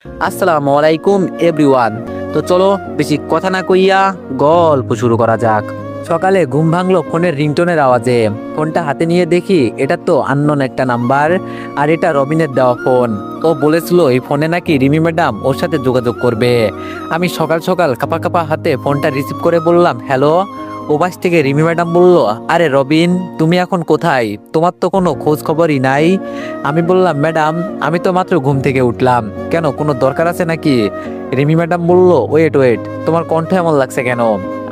আসসালামু আলাইকুম এভরিওয়ান। তো চলো বেশি কথা না কইয়া গল্প শুরু করা যাক। সকালে ঘুম ভাঙলো ফোনের রিংটোনের আওয়াজে। ফোনটা হাতে নিয়ে দেখি এটা তো আননোন একটা নাম্বার, আর এটা রবিনের দেওয়া ফোন। ও বলেছিল এই ফোনে নাকি রিমি ম্যাডাম ওর সাথে যোগাযোগ করবে। আমি সকাল সকাল কাপা কাপা হাতে ফোনটা রিসিভ করে বললাম হ্যালো। ওপাশ থেকে রিমি ম্যাডাম বলল, আরে রবিন, তুমি এখন কোথায়? তোমার তো কোনো খোঁজ খবরই নাই। আমি বললাম ম্যাডাম, আমি তো মাত্র ঘুম থেকে উঠলাম, কেন কোনো দরকার আছে নাকি? রিমি ম্যাডাম বলল, ওয়েট ওয়েট, তোমার কণ্ঠ এমন লাগছে কেন?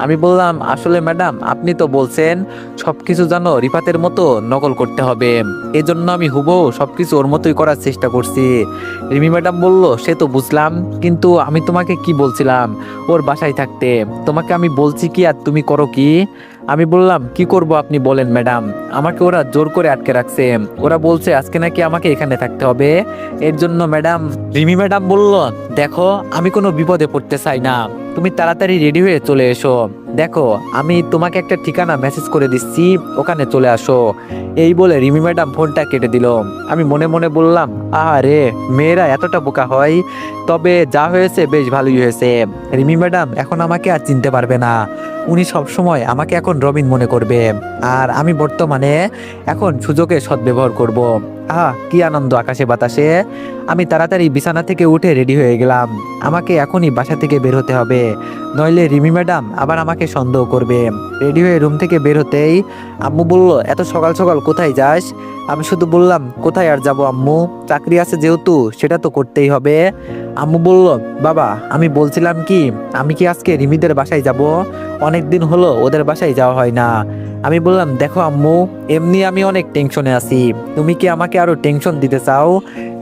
আমি বললাম আসলে ম্যাডাম, আপনি তো বলছেন সবকিছু যেন রিফাতের মতো নকল করতে হবে, এজন্য আমি হুবহু সবকিছু ওর মতোই করার চেষ্টা করছি। রিমি ম্যাডাম বলল, সে তো বুঝলাম, কিন্তু আমি তোমাকে কি বলছিলাম ওর বাসায় থাকতে? তোমাকে আমি বলছি কি আর তুমি করো কি? আমি বললাম কি করব আপনি বলেন ম্যাডাম, আমাকে ওরা জোর করে আটকে রাখছে। ওরা বলছে আজকে নাকি আমাকে এখানে থাকতে হবে, এর জন্য ম্যাডাম। রিমি ম্যাডাম বলল, দেখো আমি কোনো বিপদে পড়তে চাই না, তুমি তাড়াতাড়ি রেডি হয়ে চলে এসো। দেখো আমি তোমাকে একটা ঠিকানা মেসেজ করে দিচ্ছি, ওখানে চলে আসো। এই বলে রিমি ম্যাডাম ফোনটা কেটে দিল। আমি মনে মনে বললাম, আরে মেয়েরা এতটা বোকা হয়। তবে যা হয়েছে বেশ ভালোই হয়েছে। রিমি ম্যাডাম এখন আমাকে আর চিনতে পারবে না। উনি সবসময় আমাকে এখন রবিন মনে করবে, আর আমি বর্তমানে এখন সুযোগে সদ্ব্যবহার করব। কি আনন্দ আকাশে বাতাসে। আমি তাড়াতাড়ি বিছানা থেকে উঠে রেডি হয়ে গেলাম। আমাকে এখনই বাসা থেকে বের হতে হবে, নইলে রিমি ম্যাডাম আবার আমাকে সন্দেহ করবে। রেডি হয়ে রুম থেকে বের হতেই আম্মু বলল, এত সকাল সকাল কোথায় যাস? আমি শুধু বললাম, কোথায় আর যাব আম্মু, চাকরি আছে যেহেতু সেটা তো করতেই হবে। আম্মু বলল, বাবা আমি বলছিলাম কি, আমি কি আজকে রিমিদের বাসায় যাব? অনেক দিন হলো ওদের বাসায় যাওয়া হয় না। আমি বললাম, দেখো আম্মু, এমনি আমি অনেক টেনশনে আছি, তুমি কি আমাকে আরো টেনশন দিতে চাও?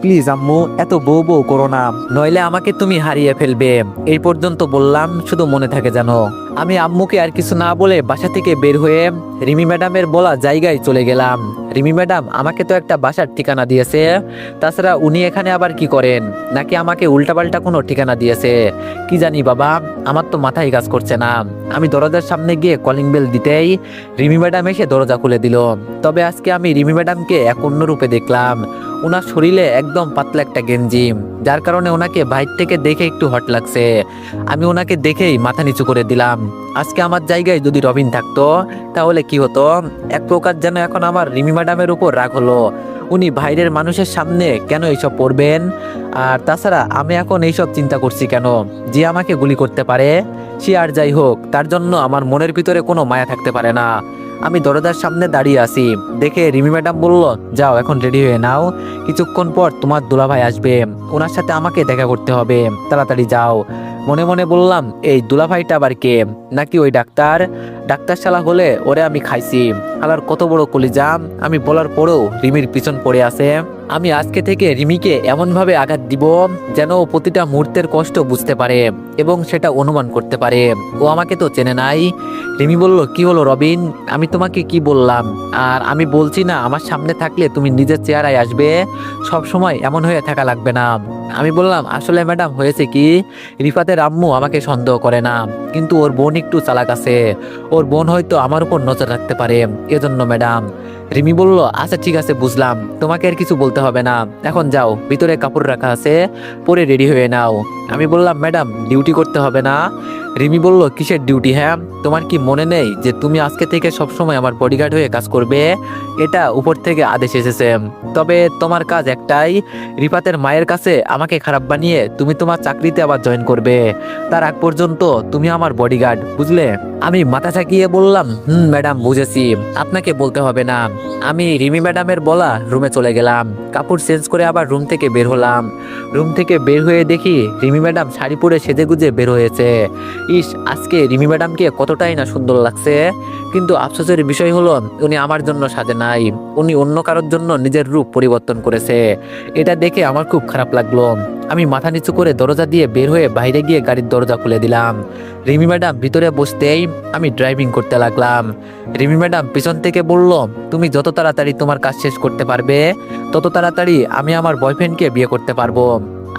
প্লিজ আম্মু, এত বউ বউ করো না, নইলে আমাকে তুমি হারিয়ে ফেলবে। এই পর্যন্ত বললাম, শুধু মনে থাকে যেন। আমি আম্মুকে আর কিছু না বলে বাসা থেকে বের হয়ে রিমি ম্যাডামের বলা জায়গায় চলে গেলাম। রিমি ম্যাডাম আমাকে তো একটা বাসার ঠিকানা দিয়েছে, তাছাড়া উনি এখানে আবার কি করেন? নাকি আমাকে উল্টাপাল্টা কোনো ঠিকানা দিয়েছে? কি জানি বাবা, আমার তো মাথায় কাজ করছে না। আমি দরজার সামনে গিয়ে কলিং বেল দিতেই রিমি ম্যাডাম এসে দরজা খুলে দিল। তবে আজকে আমি রিমি ম্যাডামকে এক অন্য রূপে দেখলাম। ওনার শরীরে একদম পাতলা একটা গেঞ্জি, যার কারণে ওনাকে বাইর থেকে দেখে একটু হট লাগছে। আমি ওনাকে দেখেই মাথা নিচু করে দিলাম। আজকে আমার জায়গায় যদি রবিন থাকতো তাহলে কি হতো? এক প্রকার যেন এখন আমার রিমি ম্যাডামের উপর রাগ হলো। উনি বাইরের মানুষের সামনে কেন এইসব পড়বেন? আর তাছাড়া আমি এখন এইসব চিন্তা করছি কেন? যে আমাকে গুলি করতে পারে, সে আর যাই হোক, তার জন্য আমার মনের ভিতরে কোনো মায়া থাকতে পারে না। আমি দরজার সামনে দাঁড়িয়ে আছি দেখে রিমি ম্যাডাম বলল, যাও এখন রেডি হয়ে নাও, কিছুক্ষণ পর তোমার দুলাভাই আসবে, ওনার সাথে আমাকে দেখা করতে হবে, তাড়াতাড়ি যাও। মনে মনে বললাম, এই দুলাভাইটা আবার কে? নাকি ওই ডাক্তার? ডাক্তার শালা হলে ওরে আমি খাইছি। শালার কত বড় কলিজা, আমি বলার পরেও রিমির পিছন পড়ে আছে। আমি আজকে থেকে রিমিকে এমনভাবে আঘাত দিব যেন ও প্রতিটা মুহূর্তের কষ্ট বুঝতে পারে এবং সেটা অনুমান করতে পারে। ও আমাকে তো চেনে নাই। রিমি বলল, কি হলো রবিন, আমি তোমাকে কি বললাম? আর আমি বলছি না আমার সামনে থাকলে তুমি নিজের চেহারায় আসবে, সব সময় এমন হয়ে থাকা লাগবে না। আমি বললাম, আসলে ম্যাডাম হয়েছে কি, রিফাতের আম্মু আমাকে সন্দেহ করে না, কিন্তু ওর বোন একটু চালাক আছে। ওর বোন হয়তো আমার উপর নজর রাখতে পারে, এজন্য ম্যাডাম। রিমি বলল, আচ্ছা ঠিক আছে বুঝলাম, তোমাকে আর কিছু বলতে হবে না, এখন যাও, ভিতরে কাপড় রাখা আছে, পরে রেডি হয়ে নাও। আমি বললাম, ম্যাডাম ডিউটি করতে হবে না? রিমি বলল, কিসের ডিউটি? হ্যাঁ, তোমার কি মনে নেই যে তুমি আজকে থেকে সবসময় আমার বডিগার্ড হয়ে কাজ করবে? এটা উপর থেকে আদেশ এসেছে। তবে তোমার কাজ একটাই, রিফাতের মায়ের কাছে আমাকে খারাপ বানিয়ে তুমি তোমার চাকরিতে আবার জয়েন করবে। তার আগ পর্যন্ত তুমি আমার বডিগার্ড, বুঝলে? আমি মাথা ঝাঁকিয়ে বললাম, ম্যাডাম বুঝেছি, আপনাকে বলতে হবে না। আমি রিমি ম্যাডামের বলা রুমে চলে গেলাম, কাপড় চেঞ্জ করে আবার রুম থেকে বের হলাম। রুম থেকে বের হয়ে দেখি রিমি ম্যাডাম শাড়ি পরে সেজেগুজে বের হয়েছে। ইস, আজকে রিমি ম্যাডামকে কতটাই না সুন্দর লাগছে। কিন্তু আফসোসের বিষয় হলো উনি আমার জন্য সাজে নাই, উনি অন্য কারোর জন্য নিজের রূপ পরিবর্তন করেছে। এটা দেখে আমার খুব খারাপ লাগলো। আমি মাথা নিচু করে দরজা দিয়ে বের হয়ে বাইরে গিয়ে গাড়ির দরজা খুলে দিলাম। রিমি ম্যাডাম ভিতরে বসতেই আমি ড্রাইভিং করতে লাগলাম। রিমি ম্যাডাম পিছন থেকে বলল, তুমি যত তাড়াতাড়ি তোমার কাজ শেষ করতে পারবে তত তাড়াতাড়ি আমি আমার বয়ফ্রেন্ডকে বিয়ে করতে পারবো।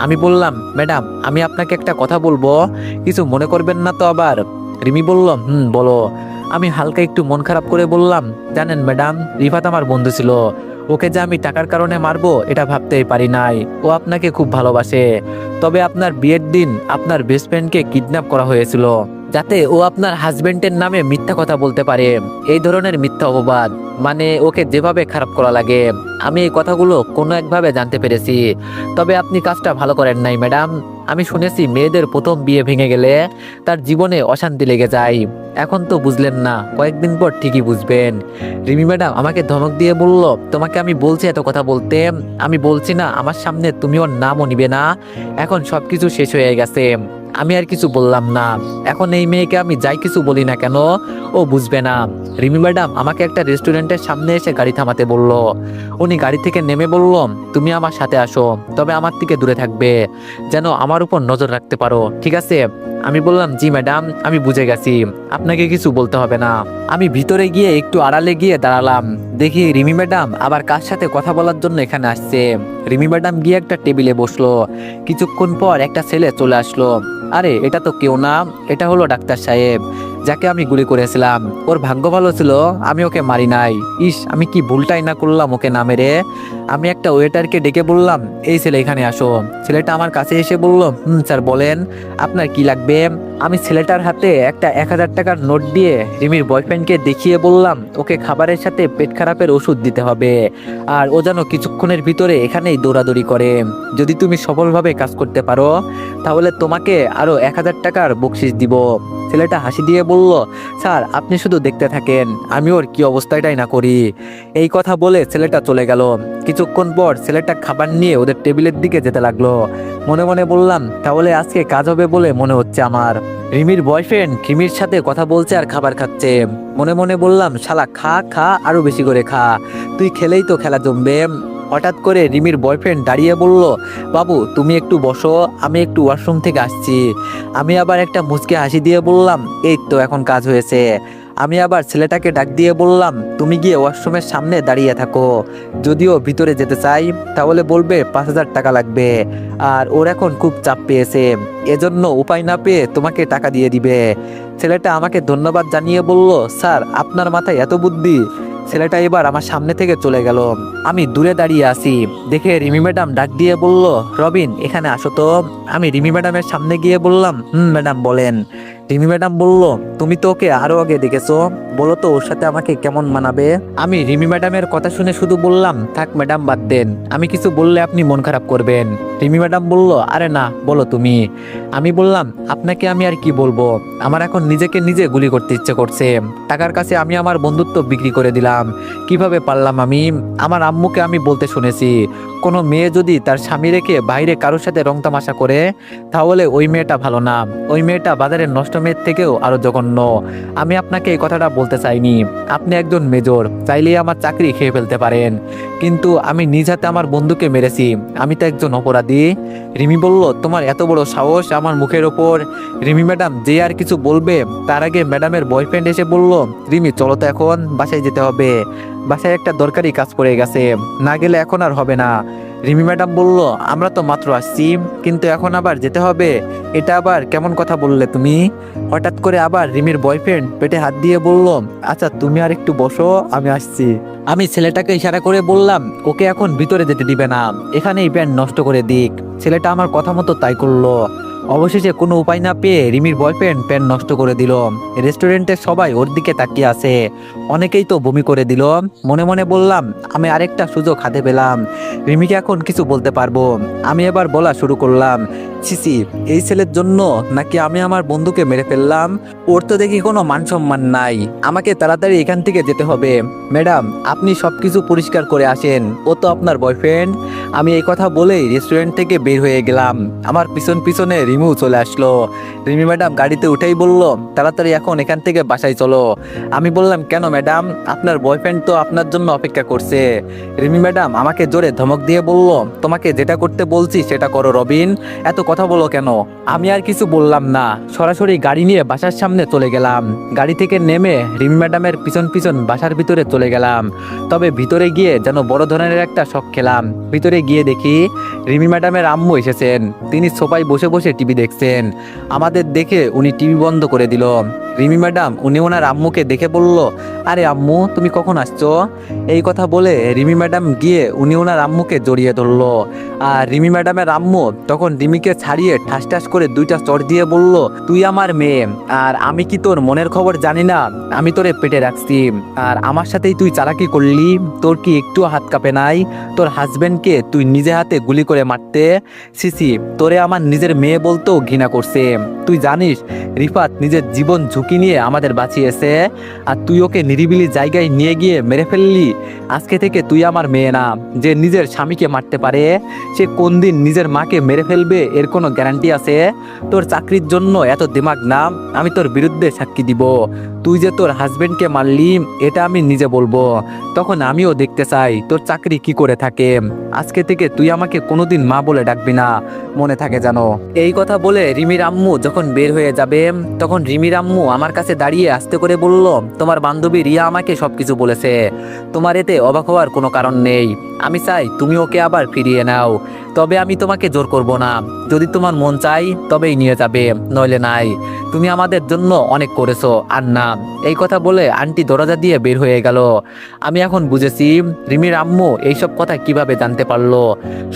আমি বললাম, ম্যাডাম আমি আপনাকে একটা কথা বলবো, কিছু মনে করবেন না তো আবার? রিমি বলল, বলো। আমি হালকা একটু মন খারাপ করে বললাম, জানেন ম্যাডাম, রিফাত আমার বন্ধু ছিল, ওকে যে আমি টাকার কারণে মারবো এটা ভাবতেই পারি নাই। ও আপনাকে খুব ভালোবাসে। তবে আপনার বিয়ের দিন আপনার বেস্ট ফ্রেন্ডকে কিডন্যাপ করা হয়েছিল, যাতে ও আপনার হাজবেন্ডের নামে মিথ্যা কথা বলতে পারে। এই ধরনের মিথ্যা অপবাদ, মানে ওকে যেভাবে খারাপ করা লাগে, আমি এই কথাগুলো কোনো একভাবে জানতে পেরেছি। তবে আপনি কাজটা ভালো করেন নাই ম্যাডাম। আমি শুনেছি মেয়েদের প্রথম বিয়ে ভেঙে গেলে তার জীবনে অশান্তি লেগে যায়। এখন তো বুঝলেন না, কয়েকদিন পর ঠিকই বুঝবেন। রিমি ম্যাডাম আমাকে ধমক দিয়ে বলল, তোমাকে আমি বলছি এত কথা বলতে, আমি বলছি না আমার সামনে তুমি ওর নামও নিবে না। এখন সবকিছু শেষ হয়ে গেছে, আমি আর কিছু বললাম না। এখন এই মেয়েকে আমি যাই কিছু বলি না কেন ও বুঝবে না। রিমি ম্যাডাম আমাকে একটা রেস্টুরেন্টের সামনে এসে গাড়ি থামাতে বলল। উনি গাড়ি থেকে নেমে বলল, তুমি আমার সাথে আসো, তবে আমার থেকে দূরে থাকবে, যেন আমার উপর নজর রাখতে পারো, ঠিক আছে? আমি বললাম, জি ম্যাডাম, আমি বুঝে গেছি, আপনাকে কিছু বলতে হবে না। আমি ভিতরে গিয়ে একটু আড়ালে গিয়ে দাঁড়ালাম। দেখি রিমি ম্যাডাম আবার কার সাথে কথা বলার জন্য এখানে আসছে। রিমি ম্যাডাম গিয়ে একটা টেবিলে বসলো। কিছুক্ষণ পর একটা ছেলে চলে আসলো। আরে এটা তো কেউ না, এটা হলো ডাক্তার সাহেব, যাকে আমি গুলি করেছিলাম। ওর ভাগ্য ভালো ছিল আমি ওকে মারি নাই। ইস, আমি কি ভুলটাই না করলাম ওকে না মেরে। আমি একটা ওয়েটারকে ডেকে বললাম, এই ছেলে এখানে আসো। ছেলেটা আমার কাছে এসে বলল, স্যার বলেন, আপনার কি লাগবে? আমি ছেলেটার হাতে একটা 1000 টাকার নোট দিয়ে রিমির বয়ফ্রেন্ডকে দেখিয়ে বললাম, ওকে খাবারের সাথে পেট খারাপের ওষুধ দিতে হবে, আর ও যেন কিছুক্ষণের ভিতরে এখানেই দৌড়াদৌড়ি করে। যদি তুমি সফলভাবে কাজ করতে পারো তাহলে তোমাকে আরো 1000 টাকার বকশিস দিব। ছেলেটা হাসি দিয়ে বলল, স্যার আপনি শুধু দেখতে থাকেন, আমি ওর কি অবস্থাটাই না করি। এই কথা বলে ছেলেটা চলে গেল। কিছুক্ষণ পর ছেলেটা খাবার নিয়ে ওদের টেবিলের দিকে যেতে লাগলো। মনে মনে বললাম, তাহলে আজকে কাজ হবে বলে মনে হচ্ছে আমার। রিমির বয়ফ্রেন্ড রিমির সাথে কথা বলছে আর খাবার খাচ্ছে। মনে মনে বললাম, শালা খা খা, আরো বেশি করে খা, তুই খেলেই তো খেলা জমবে। হঠাৎ করে রিমির বয়ফ্রেন্ড দাঁড়িয়ে বলল, বাবু তুমি একটু বসো, আমি একটু ওয়াশরুম থেকে আসছি। আমি আবার একটা মুচকে হাসি দিয়ে বললাম, এই তো এখন কাজ হয়েছে। আমি আবার ছেলেটাকে ডাক দিয়ে বললাম, তুমি গিয়ে ওয়াশরুমের সামনে দাঁড়িয়ে থাকো, যদিও ভিতরে যেতে চাই তাহলে বলবে 5000 টাকা লাগবে, আর ওর এখন খুব চাপ পেয়েছে, এজন্য উপায় না পেয়ে তোমাকে টাকা দিয়ে দিবে। ছেলেটা আমাকে ধন্যবাদ জানিয়ে বলল, স্যার আপনার মাথায় এত বুদ্ধি। ছেলেটা এবার আমার সামনে থেকে চলে গেল। আমি দূরে দাঁড়িয়ে আছি দেখে রিমি ম্যাডাম ডাক দিয়ে বলল, রবিন এখানে আসো তো। আমি রিমি ম্যাডামের সামনে গিয়ে বললাম, ম্যাডাম বলেন। রিমি ম্যাডাম বলল, তুমি তো ওকে আরো আগে দেখেছো, বলো তো ওর সাথে আমাকে কেমন মানাবে? আমি রিমি ম্যাডামের কথা শুনে শুধু বললাম, থাক ম্যাডাম বাদ দেন, আমি কিছু বললে আপনি মন খারাপ করবেন। রিমি ম্যাডাম বলল, আরে না বলো তুমি। আমি বললাম, আপনাকে আমি আর কি বলবো, আমার এখন নিজেকে নিজে গুলি করতে ইচ্ছে করছে। টাকার কাছে আমি আমার বন্ধুত্ব বিক্রি করে দিলাম। কিভাবে পারলাম আমি? আমার আম্মুকে আমি বলতে শুনেছি, কোনো মেয়ে যদি তার স্বামী রেখে বাইরে কারোর সাথে রং তামাশা করে তাহলে ওই মেয়েটা ভালো না, ওই মেয়েটা বাজারের নষ্ট মেয়ের থেকেও আরো জঘন্য। আমি আপনাকে এই কথাটা বলতে চাইনি, আপনি একজন মেজর, চাইলেই আমার চাকরি খেয়ে ফেলতে পারেন, কিন্তু আমি নিজ হাতে আমার বন্ধুকে মেরেছি, আমি তো একজন অপরাধী। রিমি বলল, তোমার এত বড় সাহস আমার মুখের ওপর? রিমি ম্যাডাম যে আর কিছু বলবে তার আগে ম্যাডামের বয়ফ্রেন্ড এসে বলল, রিমি চলো তো এখন বাসায় যেতে হবে, বাসায় একটা দরকারি কাজ পড়ে গেছে, না গেলে এখন আর হবে না। রিমি ম্যাডাম বলল, আমরা তো মাত্র আসছি, কিন্তু এখন আবার যেতে হবে, এটা আবার কেমন কথা বললে তুমি? হঠাৎ করে আবার রিমির বয়ফ্রেন্ড পেটে হাত দিয়ে বলল, আচ্ছা তুমি আর একটু বসো, আমি আসছি। আমি ছেলেটাকে ইশারা করে বললাম, ওকে এখন ভিতরে যেতে দিবে না, এখানেই প্যান্ট নষ্ট করে দিক। ছেলেটা আমার কথা মতো তাই করলো। অবশেষে কোনো উপায় না পেয়ে রিমির বয়ফ্রেন্ড প্যান্ট নষ্ট করে দিল। রেস্টুরেন্টের সবাই ওর দিকে তাকিয়ে আছে, অনেকেই তো বমি করে দিল। মনে মনে বললাম, আমি আরেকটা সুযোগ হাতে পেলাম, রিমিকে এখন কিছু বলতে পারবো। আমি এবার বলা শুরু করলাম, সিসি এই ছেলের জন্য নাকি আমি আমার বন্ধুকে মেরে ফেললাম? ওর তো দেখি কোনো মান সম্মান নাই, আমাকে তাড়াতাড়ি এখান থেকে যেতে হবে। ম্যাডাম আপনি সবকিছু পরিষ্কার করে আসেন, ও তো আপনার বয়ফ্রেন্ড। আমি এই কথা বলেই রেস্টুরেন্ট থেকে বের হয়ে গেলাম। আমার পিছন পিছনে রিমিও চলে আসলো। রিমি ম্যাডাম গাড়িতে উঠেই বলল, তাড়াতাড়ি এখন এখান থেকে বাসায় চলো। আমি বললাম, কেন ম্যাডাম, আপনার বয়ফ্রেন্ড তো আপনার জন্য অপেক্ষা করছে। রিমি ম্যাডাম আমাকে জোরে ধমক দিয়ে বলল, তোমাকে যেটা করতে বলছি সেটা করো রবিন, এত কথা বলো কেন? আমি আর কিছু বললাম না, সরাসরি গাড়ি নিয়ে বাসার সামনে চলে গেলাম। গাড়ি থেকে নেমে রিমি ম্যাডামের পিছন পিছন বাসার ভিতরে চলে গেলাম। তবে ভিতরে গিয়ে যেন বড় ধরনের একটা শক খেলাম। ভিতরে গিয়ে দেখি রিমি ম্যাডামের আম্মু এসেছেন, তিনি সোফায় বসে বসে টিভি দেখছেন। আমাদের দেখে উনি টিভি বন্ধ করে দিল। রিমি ম্যাডাম উনি ওনার আম্মুকে দেখে বলল, আরে আম্মু তুমি কখন আসছো? এই কথা বলে রিমি ম্যাডাম গিয়ে উনি ওনার আম্মুকে জড়িয়ে ধরলো। আর রিমি ম্যাডামের আম্মু তখন রিমিকে ছাড়িয়ে ঠাস ঠাস করে দুইটা চড় দিয়ে বলল, তুই আমার মেয়ে, আর আমি কি তোর মনের খবর জানি না? আমি তোরে পেটে রাখছি, আর আমার সাথেই তুই চালাকি করলি। তোর কি একটু হাত কাঁপে নাই? তোর হাজবেন্ডকে তুই নিজে হাতে গুলি করে মারতে? সিসি, তোরে আমার নিজের মেয়ে বলতেও ঘৃণা করছে। তুই জানিস রিফাত নিজের জীবন ঝুঁকি নিয়ে আমাদের বাঁচিয়েছে, আর তুই ওকে নিরিবিলি জায়গায় নিয়ে গিয়ে মেরে ফেললি। আজকে থেকে তুই আমার মেয়ে না। যে নিজের স্বামীকে মারতে পারে সে কোন দিন নিজের মাকে মেরে ফেলবে এর কোনো গ্যারান্টি আছে? তোর চাকরির জন্য এত দিমাগ না? আমি তোর বিরুদ্ধে সাক্ষী দিব। তুই যে তোর হাজবেন্ডকে মারলি এটা আমি নিজে বলবো, তখন আমিও দেখতে চাই তোর চাকরি কি করে থাকে। আজকে থেকে তুই আমাকে কোনোদিন মা বলে ডাকবি না, মনে থাকে জানো। এই কথা বলে রিমির আম্মু যখন বের হয়ে যাবে তখন রিমির আম্মু আমার কাছে দাঁড়িয়ে আস্তে করে বলল, তোমার বান্ধবী রিয়া আমাকে সবকিছু বলেছে, তোমার এতে অবাক হওয়ার কোনো কারণ নেই। আমি চাই তুমি ওকে আবার ফিরিয়ে নাও, তবে আমি তোমাকে জোর করব না। যদি তোমার মন চাই তবেই নিয়ে যাবে, নইলে নাই। তুমি আমাদের জন্য অনেক করেছো, আর না। এই কথা বলে আন্টি দরজা দিয়ে বের হয়ে গেল। আমি এখন বুঝেছি রিমির আম্মু এইসব কথা কিভাবে জানতে পারলো।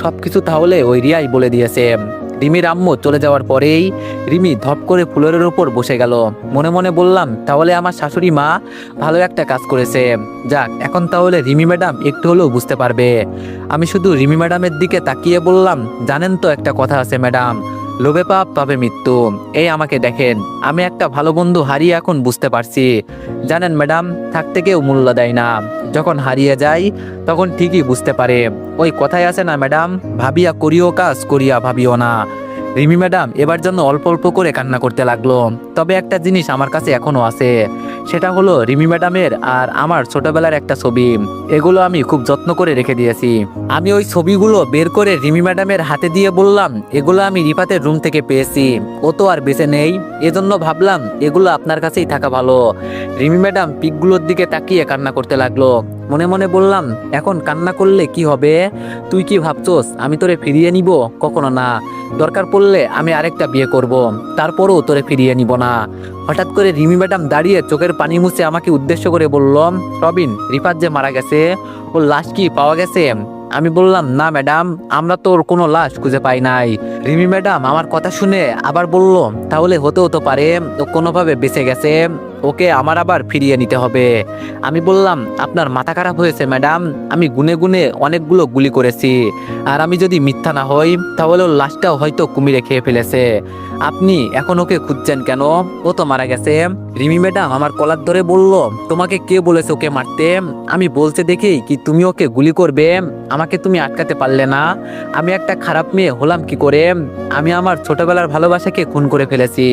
সবকিছু তাহলে ওই রিয়াই বলে দিয়েছে। রিমির আম্মু চলে যাওয়ার পরেই রিমি ধপ করে ফ্লোরের উপর বসে গেল। মনে মনে বললাম, তাহলে আমার শাশুড়ি মা ভালো একটা কাজ করেছে। যাক, এখন তাহলে রিমি ম্যাডাম একটু হলেও বুঝতে পারবে। আমি শুধু রিমি ম্যাডামের দিকে তাকিয়ে বললাম, জানেন তো একটা কথা আছে ম্যাডাম, লোভে পাপ পাবে মৃত্যু। এই আমাকে দেখেন, আমি একটা ভালো বন্ধু হারিয়ে এখন বুঝতে পারছি। জানেন ম্যাডাম, থাকতে কেউ মূল্য দেয় না, যখন হারিয়ে যায় তখন ঠিকই বুঝতে পারে। ওই কথাই আছে না ম্যাডাম, ভাবিয়া করিও কাজ, করিয়া ভাবিও না। রিমি ম্যাডাম এবার জন্য অল্প অল্প করে কান্না করতে লাগলো। তবে একটা জিনিস আমার কাছে এখনো আছে, সেটা হলো রিমি ম্যাডামের আর আমার ছোটবেলার একটা ছবি। এগুলো আমি খুব যত্ন করে রেখে দিয়েছি। আমি ওই ছবিগুলো বের করে রিমি ম্যাডামের হাতে দিয়ে বললাম, এগুলো আমি রিফাতের রুম থেকে পেয়েছি, ও তো আর বেঁচে নেই, এজন্য ভাবলাম এগুলো আপনার কাছেই থাকা ভালো। রিমি ম্যাডাম পিকগুলোর দিকে তাকিয়ে কান্না করতে লাগলো। মনে মনে বললাম, এখন কান্না করলে কি হবে? তুই কি ভাবছোস আমি তোরে ফিরিয়ে নিব? কখনো না। দরকার পড়লে আমি আরেকটা বিয়ে করব, তারপরও তোরে ফিরিয়ে নিব না। হঠাৎ করে রিমি ম্যাডাম দাঁড়িয়ে চোখের পানি মুছে আমাকে উদ্দেশ্য করে বলল, রবিন, রিফাত যে মারা গেছে ওর লাশ কি পাওয়া গেছে? আমি বললাম, না ম্যাডাম, আমরা তো ওর কোনো লাশ খুঁজে পাই নাই। রিমি ম্যাডাম আমার কথা শুনে আবার বলল, তাহলে হতেও তো পারে ও কোনোভাবে বেঁচে গেছে, ওকে আমার আবার ফিরিয়ে নিতে হবে। আমি বললাম, আপনার মাথা খারাপ হয়েছে ম্যাডাম, আমি গুনে গুনে অনেকগুলো গুলি করেছি, আর আমি যদি মিথ্যা না হই তাহলে ওর লাশটাও হয়তো কুমিরে খেয়ে ফেলেছে। আপনি এখন ওকে খুঁজছেন কেন? ও তো মারা গেছে। রিমি ম্যাডাম আমার কলার ধরে বলল, তোমাকে কে বলেছে ওকে মারতে? আমি বলছে দেখেই কি তুমি ওকে গুলি করবে? আমাকে তুমি আটকাতে পারলে না। আমি একটা খারাপ মেয়ে হলাম কি করে? আমি আমার ছোটবেলার ভালোবাসাকে খুন করে ফেলেছি।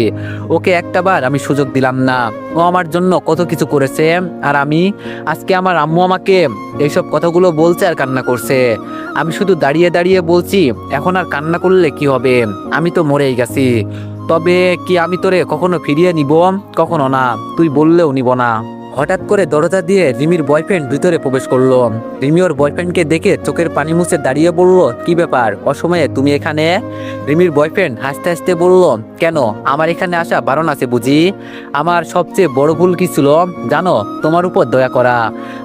ওকে একটাবার আমি সুযোগ দিলাম না। ও আমার জন্য কত কিছু করেছে, আর আমি আজকে আমার আম্মু আমাকে এইসব কথাগুলো বলছে আর কান্না করছে। আমি শুধু দাঁড়িয়ে দাঁড়িয়ে বলছি, এখন আর কান্না করলে কি হবে? আমি তো মরেই গেছি। তবে কি আমি তোরে কখনো ফিরিয়ে নিব? কখনো না, তুই বললেও নিব না। হঠাৎ করে দরজা দিয়ে রিমির বয়ফ্রেন্ড ভিতরে প্রবেশ করলো। রিমি ওর বয়ফ্রেন্ডকে দেখে চোখের পানি মুছে দাঁড়িয়ে বলল, কি ব্যাপার, অসময়ে তুমি এখানে? রিমির বয়ফ্রেন্ড হাসতে হাসতে বলল, কেন, আমার এখানে আসা বারণ আছে বুঝি? আমার সবচেয়ে বড় ভুল কি ছিল জানো? তোমার উপর দয়া করা।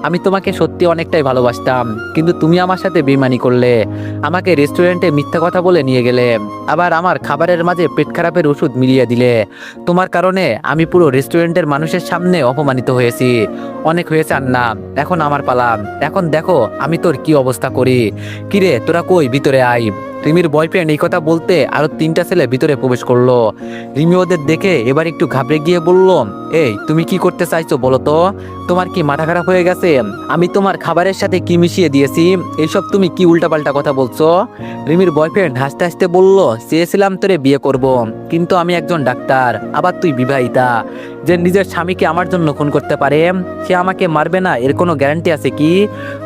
আমি তোমাকে সত্যি অনেকটাই ভালোবাসতাম, কিন্তু তুমি আমার সাথে বেইমানি করলে। আমাকে রেস্টুরেন্টে মিথ্যা কথা বলে নিয়ে গেলে, আবার আমার খাবারের মাঝে পেট খারাপের ওষুধ মিলিয়ে দিলে। তোমার কারণে আমি পুরো রেস্টুরেন্টের মানুষের সামনে অপমানিত হয়েছি। অনেক হয়েছে আর না, এখন আমার পালা। এখন দেখো আমি তোর কি অবস্থা করি। কিরে তোরা কই, ভিতরে আয়। রিমির বয়ফ্রেন্ড এই কথা বলতে আরো 3টা ছেলে ভিতরে প্রবেশ করলো। রিমি ওদের দেখে এবার একটু ঘাবড়ে গিয়ে বলল, এই তুমি কি করতে চাইছো বলো তো? তোমার কি মাথা খারাপ হয়ে গেছে? আমি তোমার খাবারের সাথে কি মিশিয়ে দিয়েছি? এইসব তুমি কি উল্টাপাল্টা কথা বলছো? রিমির বয়ফ্রেন্ড হাসতে হাসতে বলল, চেয়েছিলাম তোরে বিয়ে করব, কিন্তু আমি একজন ডাক্তার, আবার তুই বিবাহিতা। যে নিজের স্বামীকে আমার জন্য খুন করতে পারে সে আমাকে মারবে না এর কোনো গ্যারান্টি আছে কি?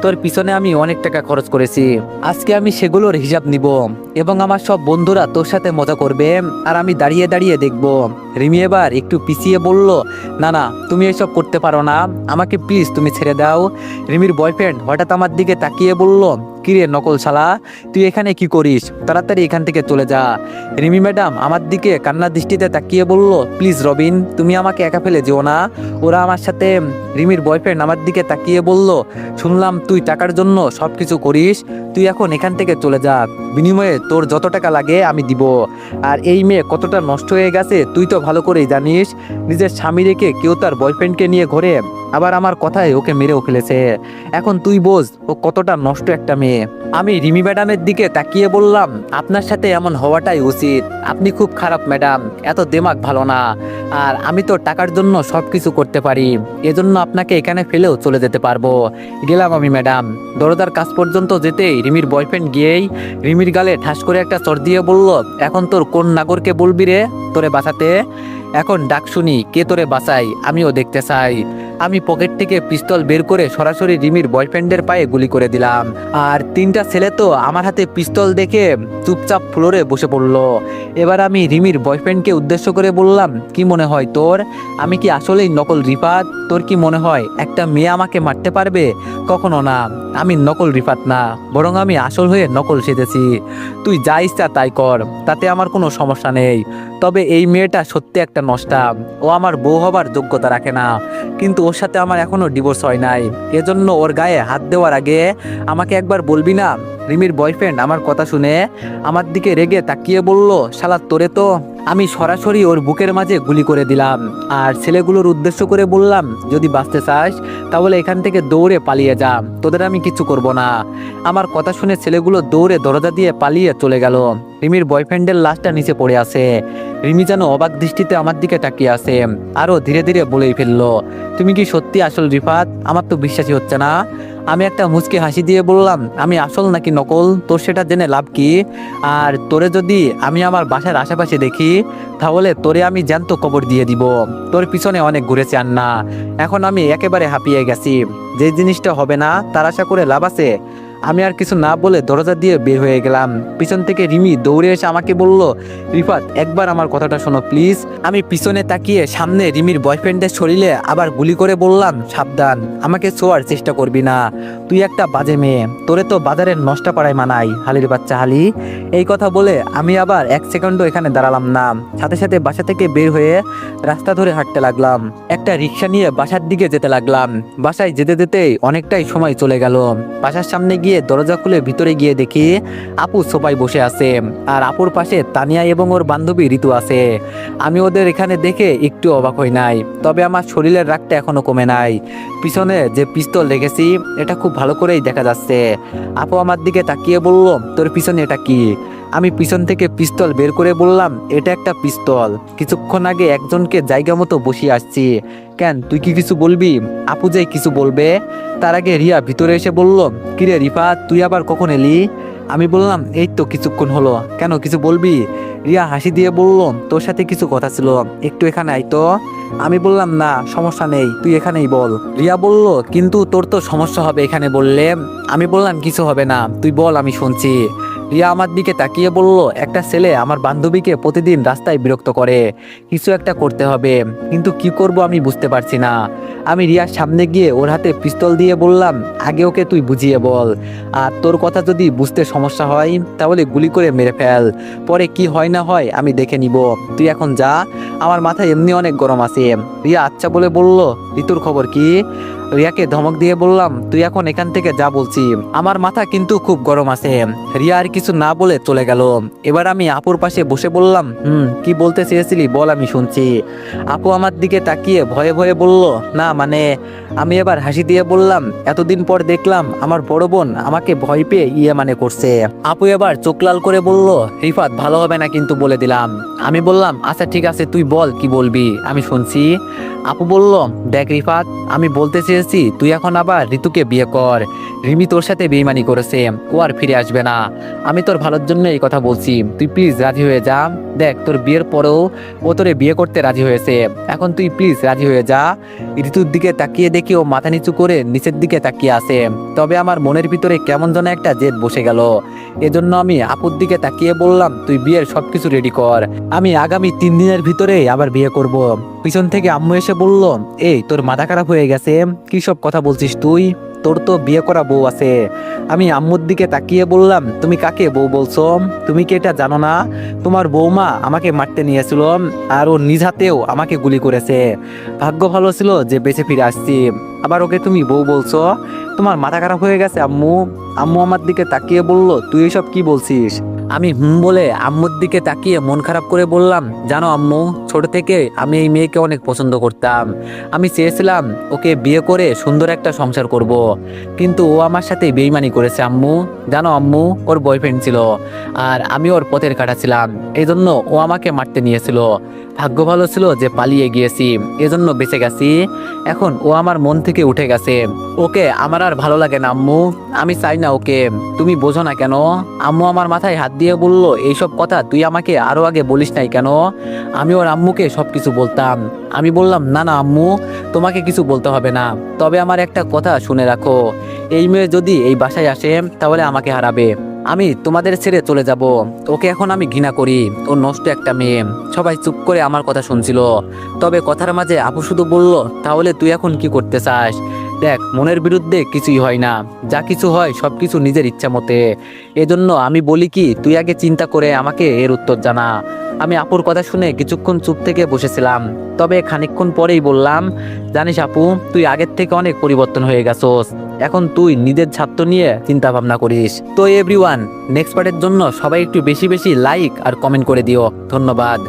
তোর পিছনে আমি অনেক টাকা খরচ করেছি, আজকে আমি সেগুলোর হিসাব নিব, এবং আমার সব বন্ধুরা তোর সাথে মজা করবে, আর আমি দাঁড়িয়ে দাঁড়িয়ে দেখব। রিমি এবার একটু পিছিয়ে বলল, না না, তুমি এসব করতে পারো না, আমাকে প্লিজ তুমি ছেড়ে দাও। রিমির বয়ফ্রেন্ড হঠাৎ আমার দিকে তাকিয়ে বলল, কিরে নকল শালা, তুই এখানে কি করিস? তাড়াতাড়ি এখান থেকে চলে যা। রিমি ম্যাডাম আমার দিকে কান্নার দৃষ্টিতে তাকিয়ে বলল, প্লিজ রবিন, তুমি আমাকে একা ফেলে যেও না, ওরা আমার সাথে। রিমির বয়ফ্রেন্ড আমার দিকে তাকিয়ে বলল, শুনলাম তুই টাকার জন্য সব কিছু করিস, তুই এখন এখান থেকে চলে যা, বিনিময়ে তোর যত টাকা লাগে আমি দিব। আর এই মেয়ে কতটা নষ্ট হয়ে গেছে তুই তো ভালো করেই জানিস। নিজের স্বামী রেখে কেউ তার বয়ফ্রেন্ডকে নিয়ে ঘোরে, আবার আমার কথায় ওকে মেরেও ফেলেছে। এখন তুই বোঝ ও কতটা নষ্ট একটা মেয়ে। আমি রিমি ম্যাডামের দিকে তাকিয়ে বললাম, আপনার সাথে এমন হওয়াটাই উচিত, আপনি খুব খারাপ ম্যাডাম, এত দেমাগ ভালো না। আর আমি তো টাকার জন্য সব কিছু করতে পারি, এজন্য আপনাকে এখানে ফেলেও চলে যেতে পারবো। গেলাম আমি ম্যাডাম। দরজার কাছ পর্যন্ত যেতেই রিমির বয়ফ্রেন্ড গিয়েই রিমির গালে ঠাস করে একটা চড় দিয়ে বলল, এখন তোর কোন নাগরকে বলবি রে তোরে বাঁচাতে? এখন ডাক শুনি কে তোরে বাঁচাই, আমিও দেখতে চাই। আমি পকেট থেকে পিস্তল বের করে সরাসরি রিমির বয়ফ্রেন্ডের পায়ে গুলি করে দিলাম। আর তিনটা ছেলে তো আমার হাতে পিস্তল দেখে চুপচাপ ফ্লোরে বসে পড়লো। এবার আমি রিমির বয়ফ্রেন্ডকে উদ্দেশ্য করে বললাম, কি মনে হয় তোর, আমি কি আসলেই নকল রিফাত? তোর কি মনে হয় একটা মেয়ে আমাকে মারতে পারবে? কখনো না, আমি নকল রিফাত না, বরং আমি আসল হয়ে নকল সেজেছি। তুই যা ইচ্ছা তাই কর, তাতে আমার কোনো সমস্যা নেই। তবে এই মেয়েটা সত্যি একটা নষ্টা, ও আমার বউ হবার যোগ্যতা রাখে না, কিন্তু ওর সাথে আমার এখনো ডিভোর্স হয় নাই। এজন্য ওর গায়ে হাত দেওয়ার আগে আমাকে একবার বলবি না? রিমির বয়ফ্রেন্ড আমার কথা শুনে আমার দিকে রেগে তাকিয়ে বলল, শালা তোরে তো। আমি সরাসরি ওর বুকের মাঝে গুলি করে দিলাম আর ছেলেগুলোর উদ্দেশ্য করে বললাম, যদি বাঁচতে চাস তাহলে এখান থেকে দৌড়ে পালিয়ে যা, তোদের আমি কিছু করব না। আমার কথা শুনে ছেলেগুলো দৌড়ে দরজা দিয়ে পালিয়ে চলে গেল। রিমির বয়ফ্রেন্ডের লাশটা নিচে পড়ে আছে। রিমি যেন অবাক দৃষ্টিতে আমার দিকে তাকিয়ে আছে, আরও ধীরে ধীরে বলেই ফেললো, তুমি কি সত্যি আসল রিফাত? আমার তো বিশ্বাসই হচ্ছে না। আমি একটা মুচকি হাসি দিয়ে বললাম, আমি আসল নাকি নকল তোর সেটা জেনে লাভ কি? আর তোরে যদি আমি আমার বাসার আশেপাশে দেখি তাহলে তোরে আমি জ্যান্ত কবর দিয়ে দিব। তোর পিছনে অনেক ঘুরেছি আন্না, এখন আমি একেবারে হাঁপিয়ে গেছি। যে জিনিসটা হবে না তার আশা করে লাভ আছে? আমি আর কিছু না বলে দরজা দিয়ে বের হয়ে গেলাম। পিছন থেকে রিমি দৌড়ে এসে আমাকে বলল, রিফাত একবার আমার কথাটা শোনো প্লিজ। আমি পিছনে তাকিয়ে সামনে রিমির বয়ফ্রেন্ডের শরীরে আবার গুলি করে বললাম, সাবধান, আমাকে ছোঁয়ার চেষ্টা করবি না, তুই একটা বাজে মেয়ে, তোরে তো বাজারের নষ্টা পাড়ায় মানাই, হালির বাচ্চা হালি। এই কথা বলে আমি আবার এক সেকেন্ডও এখানে দাঁড়ালাম না, সাথে সাথে বাসা থেকে বের হয়ে রাস্তা ধরে হাঁটতে লাগলাম। একটা রিক্সা নিয়ে বাসার দিকে যেতে লাগলাম। বাসায় যেতে যেতেই অনেকটাই সময় চলে গেল। বাসার সামনে গিয়ে দরজা খুলে ভিতরে গিয়ে দেখি আপু সোফায় বসে আছে, আর আপুর পাশে তানিয়া এবং ওর বান্ধবী ঋতু আছে। আমি ওদের এখানে দেখে একটু অবাক হই নাই, তবে আমার শরীরের রাগটা এখনো কমে নাই। পিছনে যে পিস্তল রেখেছি এটা খুব ভালো করেই দেখা যাচ্ছে। আপু আমার দিকে তাকিয়ে বলল, তোর পিছনে এটা কি? আমি পিছন থেকে পিস্তল বের করে বললাম, এটা একটা পিস্তল, কিছুক্ষণ আগে একজনকে জায়গা মতো বসিয়ে আসছি। কেন, তুই কি কিছু বলবি? আপু যাই কিছু বলবে তার আগে রিয়া ভিতরে এসে বলল, কিরে রিফাত তুই আবার কখন এলি? আমি বললাম, এই তো কিছুক্ষণ হলো। কেন, কিছু বলবি? রিয়া হাসি দিয়ে বলল, তোর সাথে কিছু কথা ছিল, একটু এখানে আয় তো। আমি বললাম, না সমস্যা নেই, তুই এখানেই বল। রিয়া বলল, কিন্তু তোর তো সমস্যা হবে এখানে বললে। আমি বললাম, কিছু হবে না, তুই বল, আমি শুনছি। রিয়া আমার দিকে তাকিয়ে বলল, একটা ছেলে আমার বান্ধবীকে প্রতিদিন রাস্তায় বিরক্ত করে, কিছু একটা করতে হবে, কিন্তু কি করব আমি বুঝতে পারছি না। আমি রিয়ার সামনে গিয়ে ওর হাতে পিস্তল দিয়ে বললাম, আগে ওকে তুই বুঝিয়ে বল, আর তোর কথা যদি বুঝতে সমস্যা হয় তাহলে গুলি করে মেরে ফেল, পরে কি হয় না হয় আমি দেখে নিব, তুই এখন যা, আমার মাথায় এমনি অনেক গরম আছে। রিয়া আচ্ছা বলে বলল, ঋতুর খবর কি? রিয়াকে ধমক দিয়ে বললাম, তুই এখন এখান থেকে যা বলছি, আমার মাথা কিন্তু খুব গরম আছে। রিয়া আর কিছু না বলে চলে গেল। এবার আমি আপুর পাশে বসে বললাম, কি বলতে চেয়েছিলি বল, আমি শুনছি। আপু আমার দিকে তাকিয়ে ভয়ে ভয়ে বলল, না মানে। আমি এবার হাসি দিয়ে বললাম, এতদিন পর দেখলাম আমার বড় বোন আমাকে ভয় পেয়ে মানে করছে। আপু এবার চোখ লাল করে বলল, রিফাত ভালো হবে না কিন্তু বলে দিলাম। আমি বললাম, আচ্ছা ঠিক আছে, তুই বল কি বলবি, আমি শুনছি। আপু বলল, দেখ রিফাত, আমি বলতে চেয়েছি তুই এখন আবার ঋতুকে বিয়ে কর। রিমি তোর সাথে বেইমানি করেছে, ও আর ফিরে আসবে না। আমি তোর ভালোর জন্য এই কথা বলছি, তুই প্লিজ রাজি হয়ে যা। দেখ তোর বিয়ের পরেও ও তোরে বিয়ে করতে রাজি হয়েছে, এখন তুই প্লিজ রাজি হয়ে যা। ঋতুর দিকে তাকিয়ে দেখি ও মাথা নিচু করে নিচের দিকে তাকিয়ে আছে, তবে আমার মনের ভিতরে কেমন যেন একটা জেদ বসে গেল। এজন্য আমি আপুর দিকে তাকিয়ে বললাম, তুই বিয়ের সবকিছু রেডি কর, আমি আগামী 3 দিনের ভিতরে আবার বিয়ে করব। পিছন থেকে আম্মু এসে বলল, এই তোর মাথা খারাপ হয়ে গেছে, কি সব কথা বলছিস তুই? তোর তো বিয়ে করা বউ আছে। আমি আম্মুর দিকে তাকিয়ে বললাম, তুমি কাকে বউ বলছো? তুমি কি এটা জানো না তোমার বৌমা আমাকে মারতে নিয়েছিল, আর ও নিজ হাতেও আমাকে গুলি করেছে। ভাগ্য ভালো ছিল যে বেঁচে ফিরে আসছি, আবার ওকে তুমি বউ বলছো? তোমার মাথা খারাপ হয়ে গেছে আম্মু? আম্মু আমার দিকে তাকিয়ে বলল, তুই এসব কি বলছিস? আমি বলে আম্মুর দিকে তাকিয়ে মন খারাপ করে বললাম, জানো আম্মু, ছোট থেকে আমি এই মেয়েকে অনেক পছন্দ করতাম। আমি চেয়েছিলাম ওকে বিয়ে করে সুন্দর একটা সংসার করব। কিন্তু ও আমার সাথে বেইমানি করেছে আম্মু। জানো আম্মু, ওর বয়ফ্রেন্ড ছিল, আর আমি ওর পথের কাটা ছিলাম। এই জন্য ও আমাকে মারতে নিয়েছিল। ভাগ্য ভালো ছিল যে পালিয়ে গিয়েছি, এজন্য বেঁচে গেছি। এখন ও আমার মন থেকে উঠে গেছে। ওকে আমার আর ভালো লাগে না আম্মু, আমি চাই না ওকে। তুমি বোঝো না কেন? আম্মু আমার মাথায় হাত দিয়ে বলল, এইসব কথা তুই আমাকে আরো আগে বলিস নাই কেন? আমি ওর আম্মুকে সবকিছু বলতাম। আমি বললাম, না না আম্মু, তোমাকে কিছু বলতে হবে না। তবে আমার একটা কথা শুনে রাখো, এই মেয়ে যদি এই বাসায় আসে তাহলে আমাকে হারাবে। আমি তোমাদের ছেড়ে চলে যাব। ওকে এখন আমি ঘৃণা করি, ও নষ্ট একটা মেয়ে। সবাই চুপ করে আমার কথা শুনছিল। তবে কথার মাঝে আপু শুধু বলল, তাহলে তুই এখন কি করতে চাস? দেখ, মনের বিরুদ্ধে কিছুই হয় না, যা কিছু হয় সবকিছু নিজের ইচ্ছা মতে। এজন্য আমি বলি কি, তুই আগে চিন্তা করে আমাকে এর উত্তর জানা। আমি আপুর কথা শুনে কিছুক্ষণ চুপ থেকে বসেছিলাম, তবে খানিকক্ষণ পরেই বললাম, জানিস আপু, তুই আগের থেকে অনেক পরিবর্তন হয়ে গেছোস। এখন তুই নিজের ছাত্র নিয়ে চিন্তা ভাবনা করিস। তো এভরিওয়ান, নেক্সট পার্টের জন্য সবাই একটু বেশি বেশি লাইক আর কমেন্ট করে দিও। ধন্যবাদ।